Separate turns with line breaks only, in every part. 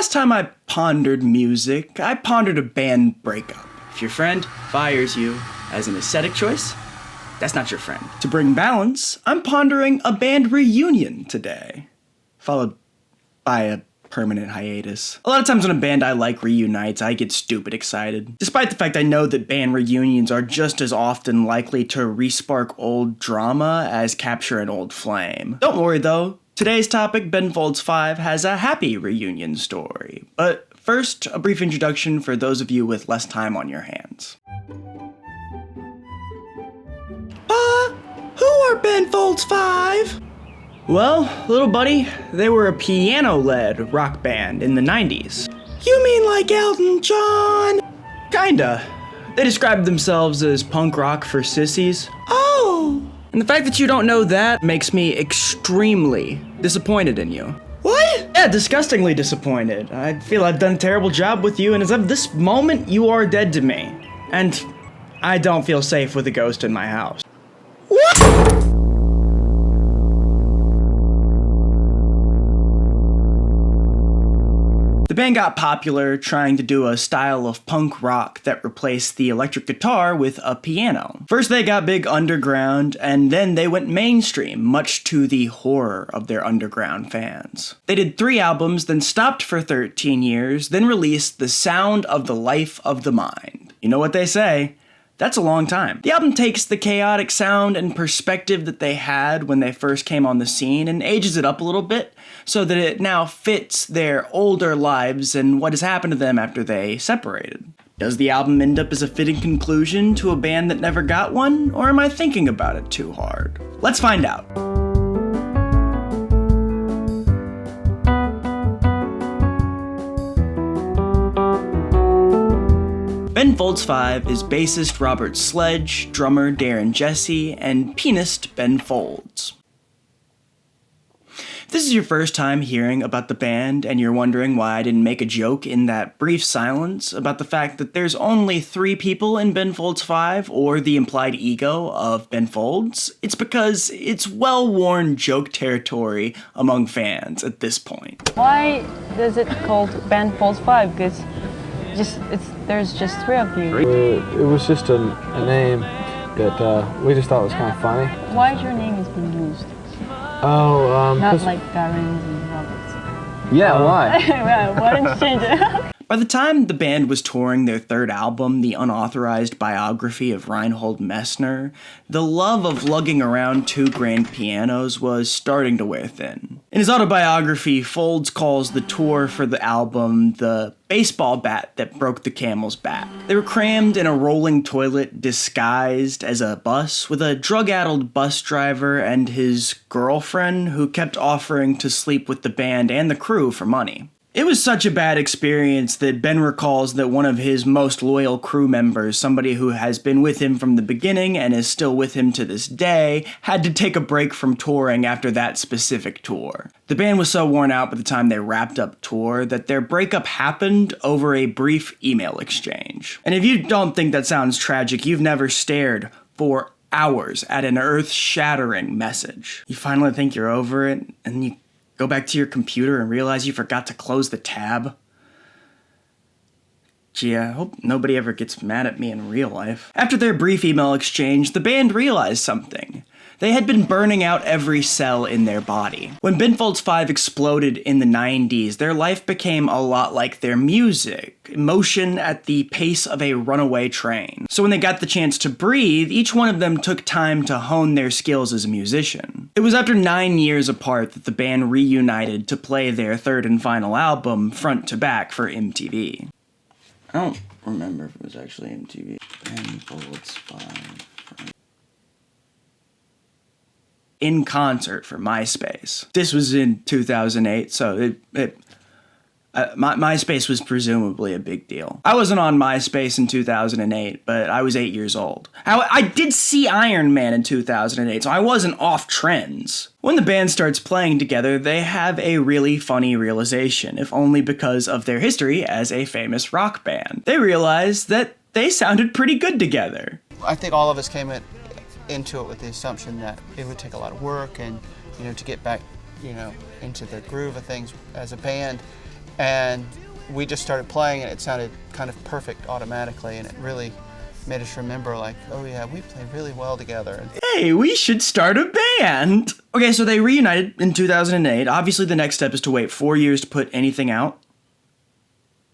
last time I pondered music, I pondered a band breakup. If your friend fires you as an aesthetic choice, that's not your friend. To bring balance, I'm pondering a band reunion today, followed by a permanent hiatus. A lot of times when a band I like reunites, I get stupid excited. Despite the fact I know that band reunions are just as often likely to respark old drama as capture an old flame. Don't worry though, today's topic, Ben Folds 5, has a happy reunion story. But first, a brief introduction for those of you with less time on your hands. Who are Ben Folds 5? Well, little buddy, they were a piano-led rock band in the 90s. You mean like Elton John? Kinda. They described themselves as punk rock for sissies. Oh! And the fact that you don't know that makes me extremely disappointed in you. What? Yeah, disgustingly disappointed. I feel I've done a terrible job with you, and as of this moment, you are dead to me. And I don't feel safe with a ghost in my house. What? The band got popular trying to do a style of punk rock that replaced the electric guitar with a piano. First they got big underground, and then they went mainstream, much to the horror of their underground fans. They did 3 albums, then stopped for 13 years, then released The Sound of the Life of the Mind. You know what they say? That's a long time. The album takes the chaotic sound and perspective that they had when they first came on the scene and ages it up a little bit so that it now fits their older lives and what has happened to them after they separated. Does the album end up as a fitting conclusion to a band that never got one, or am I thinking about it too hard? Let's find out. Ben Folds 5 is bassist Robert Sledge, drummer Darren Jesse, and pianist Ben Folds. If this is your first time hearing about the band and you're wondering why I didn't make a joke in that brief silence about the fact that there's only 3 people in Ben Folds 5 or the implied ego of Ben Folds, it's because it's well-worn joke territory among fans at this point.
Why is it called Ben Folds 5? Because there's just 3 of you.
It was just a name that we just thought was kind of funny.
Why your name is being used?
Oh,
not like Darren's and Robert's.
Yeah, why?
Why don't you change it?
By the time the band was touring their 3rd album, The Unauthorized Biography of Reinhold Messner, the love of lugging around 2 grand pianos was starting to wear thin. In his autobiography, Folds calls the tour for the album the baseball bat that broke the camel's back. They were crammed in a rolling toilet disguised as a bus with a drug-addled bus driver and his girlfriend who kept offering to sleep with the band and the crew for money. It was such a bad experience that Ben recalls that one of his most loyal crew members, somebody who has been with him from the beginning and is still with him to this day, had to take a break from touring after that specific tour. The band was so worn out by the time they wrapped up tour that their breakup happened over a brief email exchange. And if you don't think that sounds tragic, you've never stared for hours at an earth-shattering message. You finally think you're over it, and you go back to your computer and realize you forgot to close the tab. Gee, I hope nobody ever gets mad at me in real life. After their brief email exchange, the band realized something. They had been burning out every cell in their body. When Ben Folds 5 exploded in the 90s, their life became a lot like their music, motion at the pace of a runaway train. So when they got the chance to breathe, each one of them took time to hone their skills as a musician. It was after 9 years apart that the band reunited to play their 3rd and final album front to back for MTV. I don't remember if it was actually MTV. Ben Folds 5. In concert for MySpace. This was in 2008, so MySpace was presumably a big deal. I wasn't on MySpace in 2008, but I was 8 years old. I did see Iron Man in 2008, so I wasn't off trends. When the band starts playing together, they have a really funny realization, if only because of their history as a famous rock band. They realize that they sounded pretty good together.
I think all of us came into it with the assumption that it would take a lot of work and, to get back, into the groove of things as a band. And we just started playing, and it sounded kind of perfect automatically, and it really made us remember, like, oh yeah, we play really well together.
Hey, we should start a band! Okay, so they reunited in 2008. Obviously, the next step is to wait 4 years to put anything out.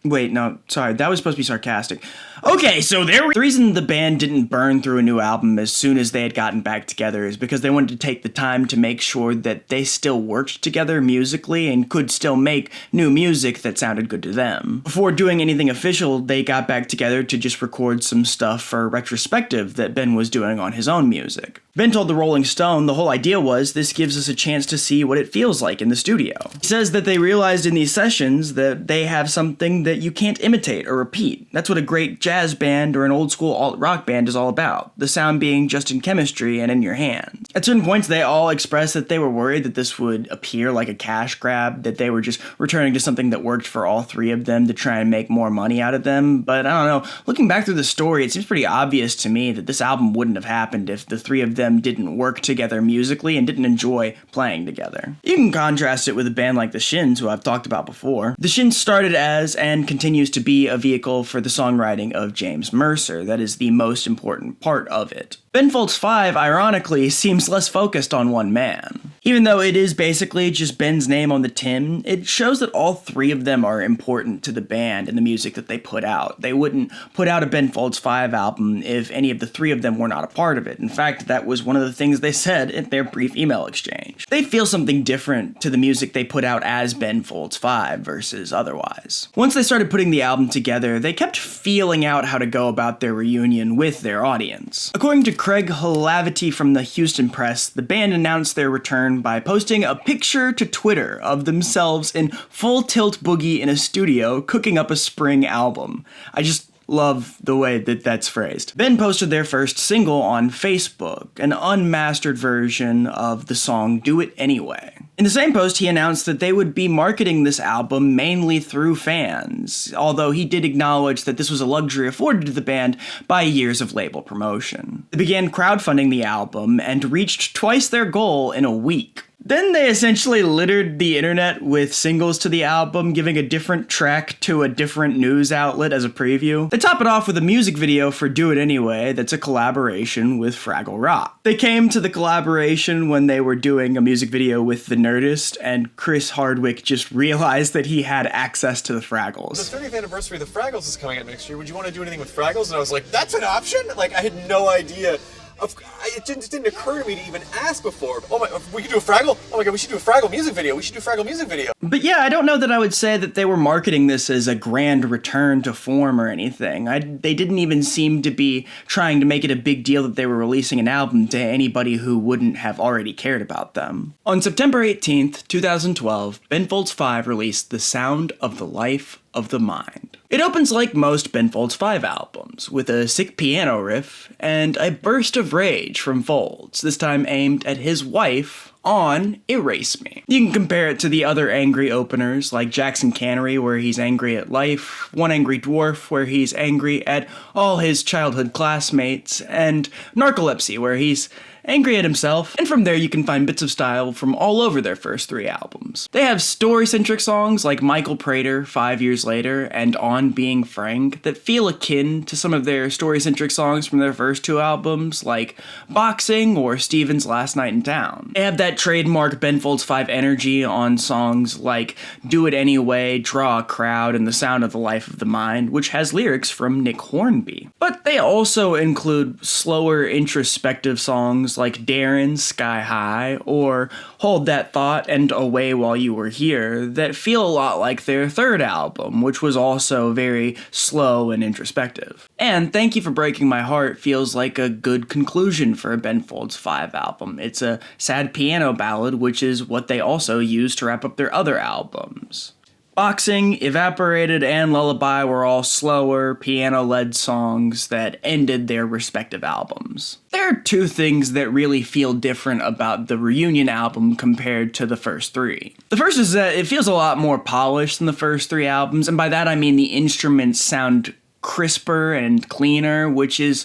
Wait, no, sorry, that was supposed to be sarcastic. Okay, so the reason the band didn't burn through a new album as soon as they had gotten back together is because they wanted to take the time to make sure that they still worked together musically and could still make new music that sounded good to them. Before doing anything official, they got back together to just record some stuff for a retrospective that Ben was doing on his own music. Ben told the Rolling Stone the whole idea was this gives us a chance to see what it feels like in the studio. He says that they realized in these sessions that they have something that you can't imitate or repeat. That's what a great jazz band or an old school alt-rock band is all about, the sound being just in chemistry and in your hands. At certain points, they all expressed that they were worried that this would appear like a cash grab, that they were just returning to something that worked for all three of them to try and make more money out of them, but I don't know, looking back through the story, it seems pretty obvious to me that this album wouldn't have happened if the three of them didn't work together musically and didn't enjoy playing together. You can contrast it with a band like the Shins, who I've talked about before. The Shins started as, and continues to be, a vehicle for the songwriting of James Mercer. That is the most important part of it. Ben Folds 5, ironically, seems less focused on one man. Even though it is basically just Ben's name on the tin, it shows that all three of them are important to the band and the music that they put out. They wouldn't put out a Ben Folds 5 album if any of the three of them were not a part of it. In fact, that was one of the things they said in their brief email exchange. They feel something different to the music they put out as Ben Folds 5 versus otherwise. Once they started putting the album together, they kept feeling out how to go about their reunion with their audience. According to Craig Halavity from the Houston Press, the band announced their return by posting a picture to Twitter of themselves in full tilt boogie in a studio cooking up a spring album. I just love the way that that's phrased. Ben posted their first single on Facebook, an unmastered version of the song Do It Anyway. In the same post, he announced that they would be marketing this album mainly through fans, although he did acknowledge that this was a luxury afforded to the band by years of label promotion. They began crowdfunding the album and reached twice their goal in a week. Then they essentially littered the internet with singles to the album, giving a different track to a different news outlet as a preview. They top it off with a music video for Do It Anyway that's a collaboration with Fraggle Rock. They came to the collaboration when they were doing a music video with The Nerdist, and Chris Hardwick just realized that he had access to the Fraggles.
The 30th anniversary of the Fraggles is coming up next year. Would you want to do anything with Fraggles? And I was like, that's an option? Like, I had no idea. It just didn't occur to me to even ask before. Oh my, we could do a Fraggle? Oh my god, we should do a Fraggle music video. We should do a Fraggle music video.
But yeah, I don't know that I would say that they were marketing this as a grand return to form or anything. They didn't even seem to be trying to make it a big deal that they were releasing an album to anybody who wouldn't have already cared about them. On September 18th, 2012, Ben Folds 5 released The Sound of the Life of the Mind. It opens like most Ben Folds 5 albums, with a sick piano riff and a burst of rage from Folds, this time aimed at his wife on Erase Me. You can compare it to the other angry openers like Jackson Cannery, where he's angry at life, One Angry Dwarf, where he's angry at all his childhood classmates, and Narcolepsy, where he's angry at himself, and from there you can find bits of style from all over their first three albums. They have story-centric songs like Michael Prater, 5 Years Later, and On Being Frank that feel akin to some of their story-centric songs from their first two albums, like Boxing or Steven's Last Night in Town. They have that trademark Ben Folds 5 energy on songs like Do It Anyway, Draw a Crowd, and The Sound of the Life of the Mind, which has lyrics from Nick Hornby. But they also include slower, introspective songs like Darren, Sky High, or Hold That Thought and Away While You Were Here that feel a lot like their third album, which was also very slow and introspective. And Thank You for Breaking My Heart feels like a good conclusion for a Ben Folds 5 album. It's a sad piano ballad, which is what they also used to wrap up their other albums. Boxing, Evaporated, and Lullaby were all slower, piano-led songs that ended their respective albums. There are two things that really feel different about the Reunion album compared to the first three. The first is that it feels a lot more polished than the first three albums, and by that I mean the instruments sound crisper and cleaner, which is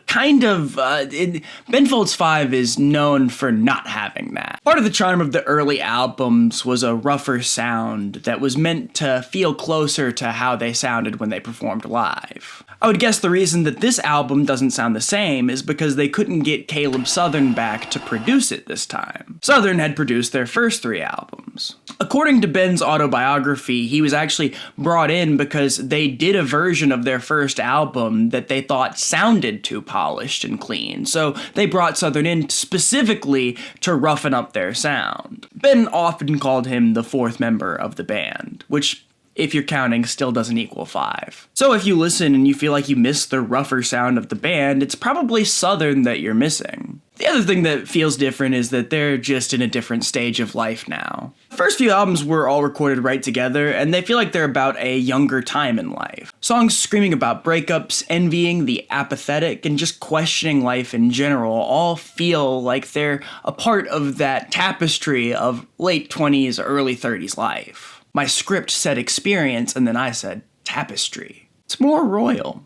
kind of, Ben Folds 5 is known for not having that. Part of the charm of the early albums was a rougher sound that was meant to feel closer to how they sounded when they performed live. I would guess the reason that this album doesn't sound the same is because they couldn't get Caleb Southern back to produce it this time. Southern had produced their first 3 albums. According to Ben's autobiography, he was actually brought in because they did a version of their first album that they thought sounded too polished and clean, so they brought Southern in specifically to roughen up their sound. Ben often called him the 4th member of the band, which, if you're counting, still doesn't equal 5. So if you listen and you feel like you miss the rougher sound of the band, it's probably Southern that you're missing. The other thing that feels different is that they're just in a different stage of life now. The first few albums were all recorded right together, and they feel like they're about a younger time in life. Songs screaming about breakups, envying the apathetic, and just questioning life in general all feel like they're a part of that tapestry of late 20s, early 30s life. My script said experience, and then I said tapestry. It's more royal.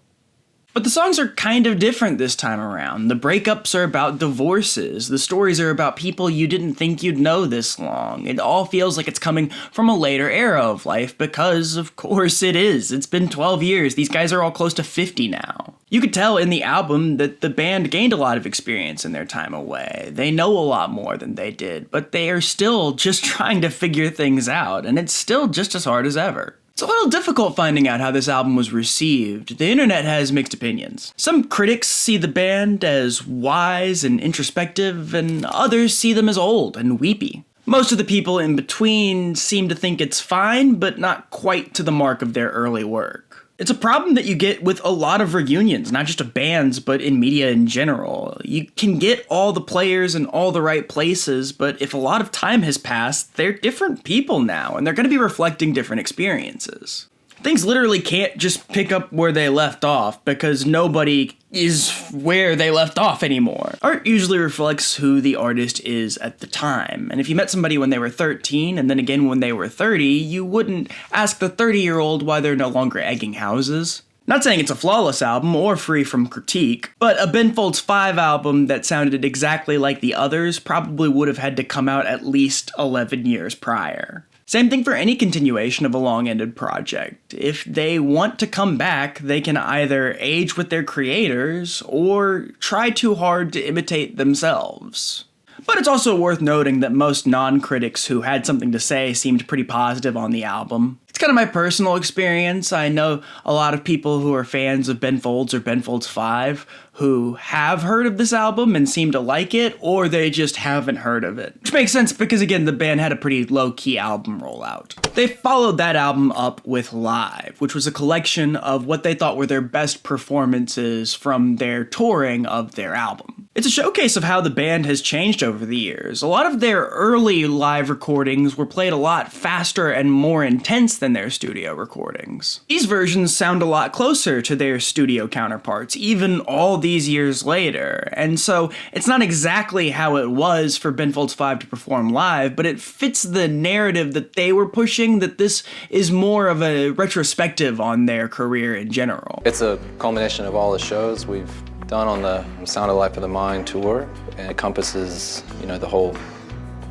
But the songs are kind of different this time around. The breakups are about divorces. The stories are about people you didn't think you'd know this long. It all feels like it's coming from a later era of life because, of course, it is. It's been 12 years. These guys are all close to 50 now. You could tell in the album that the band gained a lot of experience in their time away. They know a lot more than they did, but they are still just trying to figure things out, and it's still just as hard as ever. It's a little difficult finding out how this album was received. The internet has mixed opinions. Some critics see the band as wise and introspective, and others see them as old and weepy. Most of the people in between seem to think it's fine, but not quite to the mark of their early work. It's a problem that you get with a lot of reunions, not just of bands, but in media in general. You can get all the players in all the right places, but if a lot of time has passed, they're different people now, and they're going to be reflecting different experiences. Things literally can't just pick up where they left off, because nobody is where they left off anymore. Art usually reflects who the artist is at the time, and if you met somebody when they were 13, and then again when they were 30, you wouldn't ask the 30-year-old why they're no longer egging houses. Not saying it's a flawless album or free from critique, but a Ben Folds 5 album that sounded exactly like the others probably would have had to come out at least 11 years prior. Same thing for any continuation of a long-ended project. If they want to come back, they can either age with their creators or try too hard to imitate themselves. But it's also worth noting that most non-critics who had something to say seemed pretty positive on the album. It's kind of my personal experience. I know a lot of people who are fans of Ben Folds or Ben Folds 5 who have heard of this album and seem to like it, or they just haven't heard of it. Which makes sense because, again, the band had a pretty low-key album rollout. They followed that album up with Live, which was a collection of what they thought were their best performances from their touring of their album. It's a showcase of how the band has changed over the years. A lot of their early live recordings were played a lot faster and more intense than their studio recordings. These versions sound a lot closer to their studio counterparts, even all these years later, and so it's not exactly how it was for Ben Folds 5 to perform live, but it fits the narrative that they were pushing, that this is more of a retrospective on their career in general.
It's a culmination of all the shows we've done on the Sound of Life of the Mind tour, and it encompasses, the whole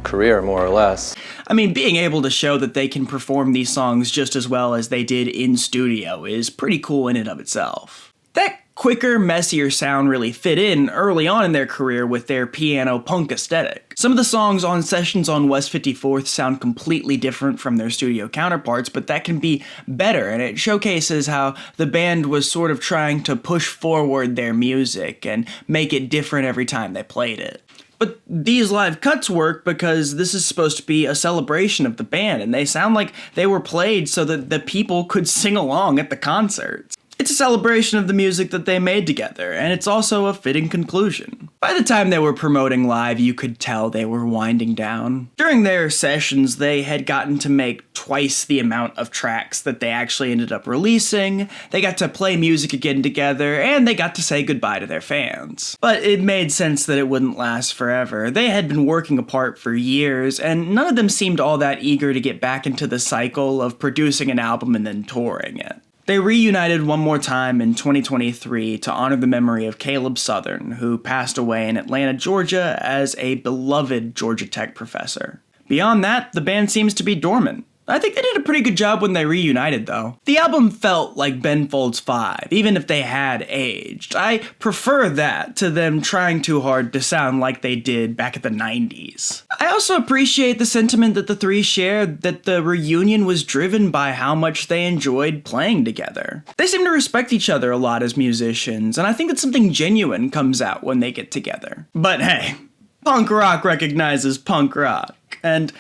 career, more or less.
I mean, being able to show that they can perform these songs just as well as they did in studio is pretty cool in and of itself. That quicker, messier sound really fit in early on in their career with their piano punk aesthetic. Some of the songs on sessions on West 54th sound completely different from their studio counterparts, but that can be better, and it showcases how the band was sort of trying to push forward their music and make it different every time they played it. But these live cuts work because this is supposed to be a celebration of the band, and they sound like they were played so that the people could sing along at the concerts. It's a celebration of the music that they made together, and it's also a fitting conclusion. By the time they were promoting Live, you could tell they were winding down. During their sessions, they had gotten to make twice the amount of tracks that they actually ended up releasing, they got to play music again together, and they got to say goodbye to their fans. But it made sense that it wouldn't last forever. They had been working apart for years, and none of them seemed all that eager to get back into the cycle of producing an album and then touring it. They reunited one more time in 2023 to honor the memory of Caleb Southern, who passed away in Atlanta, Georgia as a beloved Georgia Tech professor. Beyond that, the band seems to be dormant. I think they did a pretty good job when they reunited, though. The album felt like Ben Folds 5, even if they had aged. I prefer that to them trying too hard to sound like they did back at the 90s. I also appreciate the sentiment that the three shared that the reunion was driven by how much they enjoyed playing together. They seem to respect each other a lot as musicians, and I think that something genuine comes out when they get together. But hey, punk rock recognizes punk rock, and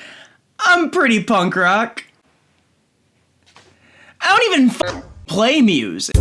I'm pretty punk rock. I don't even play music.